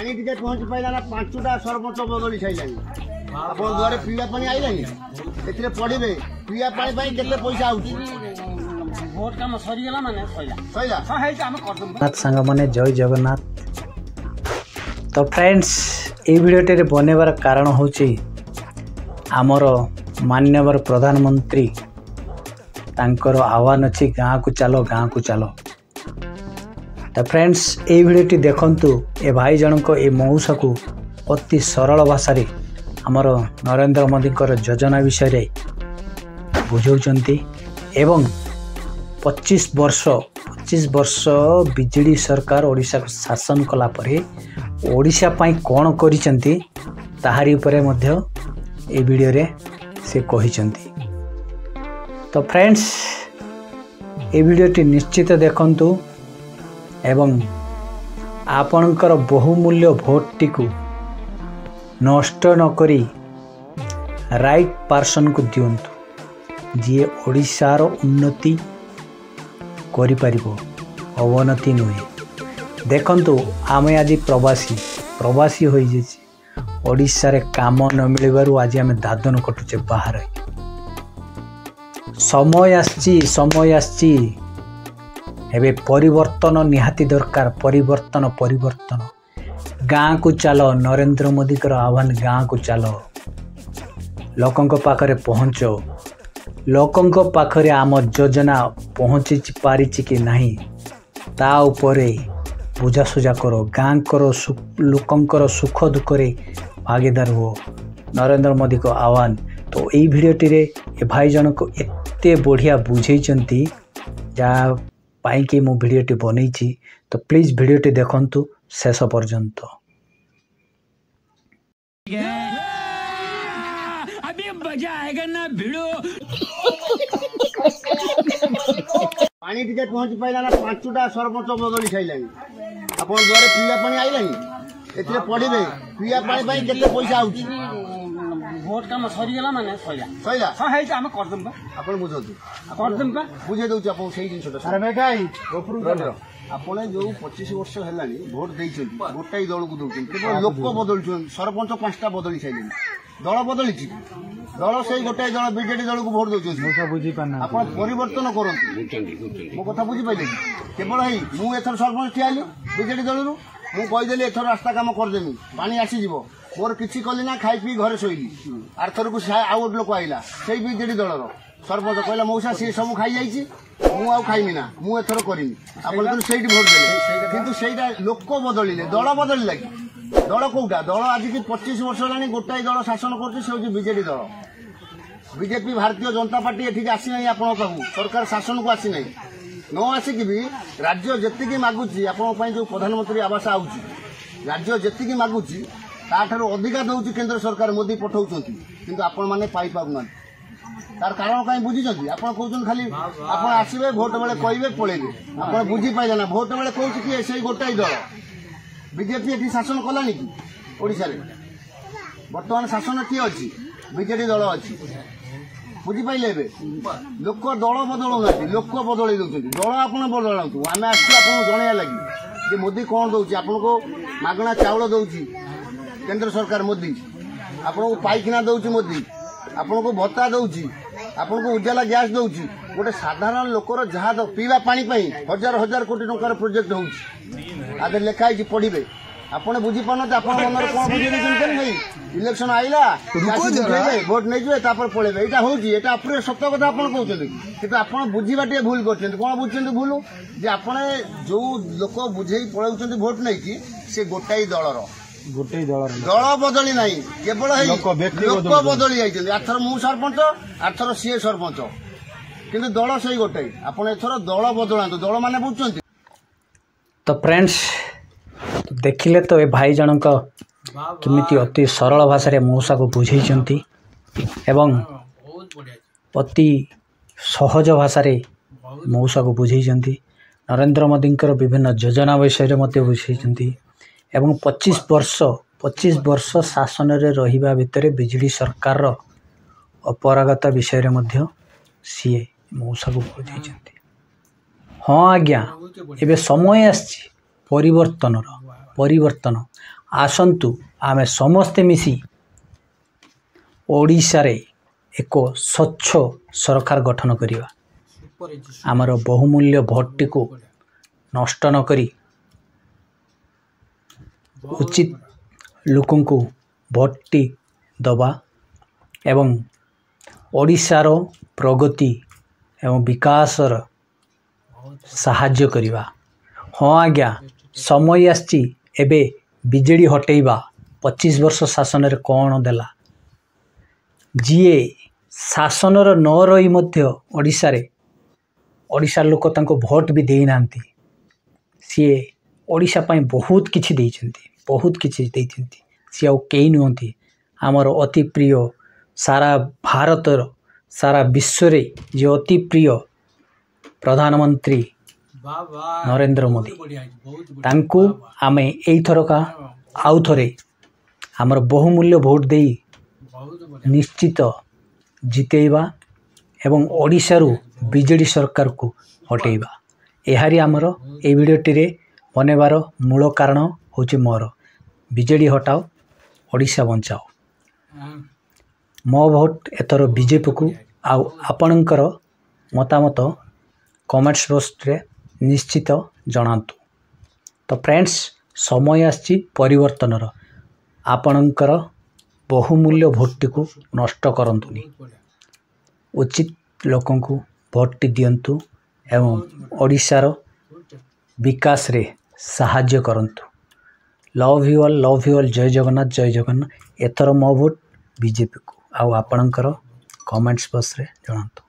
पानी टिके पहुंच पाइला ना पांचटा सरपंच बदली छाइलानी आपण दुआरे पीवा पानी आइलानी एथिरे पड़िबे पीवा पानी पई केते पैसा आउची वोट काम सरी गेला माने सइला हां हे काम करदम नाथ संग माने जय जगन्नाथ। तो फ्रेंड्स ए वीडियोटे रे बनेबार कारण होची आमर माननीय प्रधानमंत्री तांकर आह्वान अच्छी गाँव को चलो। तो फ्रेंड्स ये वीडियोटी देखंतु ए भाई जनक ए मौसा को अति सरल भाषा रे आमर नरेंद्र मोदी योजना विषय बुझाउछंती एवं 25 वर्ष बिजेडी सरकार ओडिशा को शासन कला परे ओडिशा पाई कौन करिसेंती ताहारी उपरे मध्य ए वीडियो रे से कहिसेंती। तो फ्रेंड्स ए वीडियोटी निश्चित देखंतु एवं आपणकर बहुमूल्य भोट को नष्ट न करी राइट पर्सन को दिंतु जी ओडिशार उन्नति करि परिबो अवनति नुहे। देखंतु आमे आज प्रवासी होई जेछि ओडिशा रे काम न मिलबारु आज आमे दादन कटुचे बाहर। समय आछि एबे परिवर्तन निहाती दरकार परिवर्तन गाँ को चलो नरेंद्र मोदी कर आह्वान गाँ को चलो लोकंक पाखरे पहुँचो लोकंक पाखरे आम योजना पहुँची पारिछि कि नहीं ता उपरे बुझासुझा करो गाँ करो लोकंकर सुख दुख रे भागीदार हो नरेंद्र मोदी को आह्वान। तो यही भिडियोटी रे ए भाई जनक एते बढ़िया बुझेइचंती जहाँ पाई कि मु भिडियोटी बनैछि। तो प्लीज भिडियोटी देखंतु शेष पर्यंत। अभी मजा आएगा ना भिड़ो पानी टिके पहुंच पाइला ना पांचटा सरपंच बदली छाइलानी आपण दुआरे पीवा पानी आइलानी एथिरे पड़िबे पीवा पानी पई केते पैसा आउची वोट काम सरी गेला माने सइला हां हे काम करदम बा आपण बुझोतु करदम बा बुझे दउची आपण सेही जिंसटा अरे मेकाई आपण जो 25 वर्ष हेलानी भोट देइछन गोटाई दल को दउछन केवल लोक बदलछन सरपंच पांचटा बदली छाइलेनी दल बदलिछि दल से गोटाई दल बीजेडी दल को भोट दउछन मोसा बुझी पाना आपण परिवर्तन करंतु मो कथा बुझी पाइले केवल हई मु एथर सरपंच ठियाली बीजेडी दल रु मु कहि देली एथर रास्ता काम कर देमी पानी आसी जिवो मोर किछि कली ना खाई पी घरे सोइली आरथर को आउट लोक आइला सेई बीजेडी दलर सरपंच कहला मौसा से सब खाई जाइछि मु आउ खाइमी ना मु एथर करिमी आपण तो सेठी भोट देले किंतु सेटा लोक बदलिले दल बदली लागी दल कोउटा दल आज की 25 वर्ष लानी गोटाई दल शासन करछि से बीजेडी दल बीजेपी भारतीय जनता पार्टी एठी आसी नै आपण पाखु सरकार शासन को आसी नै न आसिक भी राज्य जेतिकी मागुची आपण जो प्रधानमंत्री आवास आउची राज्य जेतिकी मागुची ताठारु अधिका दउची केंद्र सरकार मोदी पठाउछंती किंतु आपण माने पाई पाउना तार कारण कहीं बुझी आप खाली आप आसवे भोट बेले कहे पलैबे आप बुझी पाइले ना भोट बेले कौन किए से गोटाई दल बीजेपी ये शासन कलानी कि ओडिशा रे बर्तमान शासन किए अच्छी बीजेडी दल अच्छी बुझी पाइले लोक दल बदलना लोक बदल दल आप बदलाऊ आम आस जन लगे मोदी कौन दौर आपको मागणा चाउल दौर केंद्र सरकार मोदी आपको पाइखाना दौर मोदी आपको भत्ता दौर आपको उजाला गैस दौर गोटे साधारण लोकर जहाँ पीवा पानी हजार हजार कोटी टंकार प्रोजेक्ट हो लिखाई पढ़े आपने बुझी पारना आप मन कौन बुझे इलेक्शन आईला भोट नहीं जाए पड़े यहाँ हूँ सत्य कथा आप कहते कि आप बुझा टे भूल कर कौन बुझे भूल जे आपने जो लोक बुझे पड़े भोट नहीं से गोटाई दलर दल बदली ना केवल लोक बदली जाइए आरथर मु सरपंच आरथर सी सरपंच किंतु दल से गोटे आप एथर दल बदला दल माने बुझुं। तो फ्रेंड्स देखिले तो ए भाई जनक किमिति अति सरल भाषा मौसा को बुझेइचंती एवं अति सहज भाषा मौसा को बुझेइचंती नरेंद्र मोदी विभिन्न योजना विषय मत बुझेइचंती एवं 25 वर्ष शासन रे रहिबा भितर बिजली सरकार अपरागता विषय मध्य सी मौसा को बुझेइचंती। हाँ आज्ञा एबे समय आछि परिवर्तन ଆସନ୍ତୁ ଆମେ ସମସ୍ତେ ମିଶି ଓଡ଼ିଶାରେ ଏକ ସ୍ୱଚ୍ଛ ସରକାର ଗଠନ କରିବା। ଆମର ବହୁମୂଲ୍ୟ ଭୋଟଟିକୁ ନଷ୍ଟ ନ କରି ଉଚିତ ଲୋକଙ୍କୁ ଭୋଟଟି ଦେବା ଏବଂ ଓଡ଼ିଶାର ପ୍ରଗତି ଏବଂ ବିକାଶର ସାହାଯ୍ୟ କରିବା। ହଁ ଆଜ୍ଞା, ସମୟ ଆସିଛି ଏବେ ବିଜେଡ଼ି ହଟେଇବା। 25 ବର୍ଷ ଶାସନରେ କ'ଣ ଦେଲା? ଯିଏ ଶାସନର ନ ରହି ମଧ୍ୟ ଓଡ଼ିଶାର ଲୋକ ତାଙ୍କୁ ଭୋଟ ବି ଦେଇନାହାନ୍ତି। ସିଏ ଓଡ଼ିଶା ପାଇଁ ବହୁତ କିଛି ଦେଇଛନ୍ତି, ସିଏ ଆଉ କେହି ନୁହନ୍ତି। ଆମର ଅତି ପ୍ରିୟ ସାରା ଭାରତର ସାରା ବିଶ୍ୱରେ ଯେ ଅତି ପ୍ରିୟ ପ୍ରଧାନମନ୍ତ୍ରୀ ନରେନ୍ଦ୍ର ମୋଦି, ତାଙ୍କୁ ଆମେ ଏଇଥରକା ଆଉ ଥରେ ଆମର ବହୁମୂଲ୍ୟ ଭୋଟ ଦେଇ ନିଶ୍ଚିତ ଜିତେଇବା ଏବଂ ଓଡ଼ିଶାରୁ ବିଜେଡ଼ି ସରକାରକୁ ହଟେଇବା। ଏହାରି ଆମର এই ଭିଡ଼ିଓଟିରେ ବନେଇବାର ମୂଳ କାରଣ ହେଉଛି ମୋର ବିଜେଡ଼ି ହଟାଅ, ଓଡ଼ିଶା ବଞ୍ଚାଅ। ମୋ ଭୋଟ ଏଥର ବିଜେପିକୁ। ଆଉ ଆପଣଙ୍କର ମତାମତ କମେଣ୍ଟସ୍ ବକ୍ସରେ ନିଶ୍ଚିତ ଜଣାନ୍ତୁ। ତ ଫ୍ରେଣ୍ଡସ୍, ସମୟ ଆସିଛି ପରିବର୍ତ୍ତନର। ଆପଣଙ୍କର ବହୁମୂଲ୍ୟ ଭୋଟଟିକୁ ନଷ୍ଟ କରନ୍ତୁନି। ଉଚିତ ଲୋକଙ୍କୁ ଭୋଟଟି ଦିଅନ୍ତୁ ଏବଂ ଓଡ଼ିଶାର ବିକାଶରେ ସାହାଯ୍ୟ କରନ୍ତୁ। ଲଭ୍ ୟୁ ଅଲ୍, ଜୟ ଜଗନ୍ନାଥ, ଜୟ ଜଗନ୍ନାଥ। ଏଥର ମୋ ଭୋଟ ବିଜେପିକୁ। ଆଉ ଆପଣଙ୍କର କମେଣ୍ଟସ୍ ବକ୍ସରେ ଜଣାନ୍ତୁ।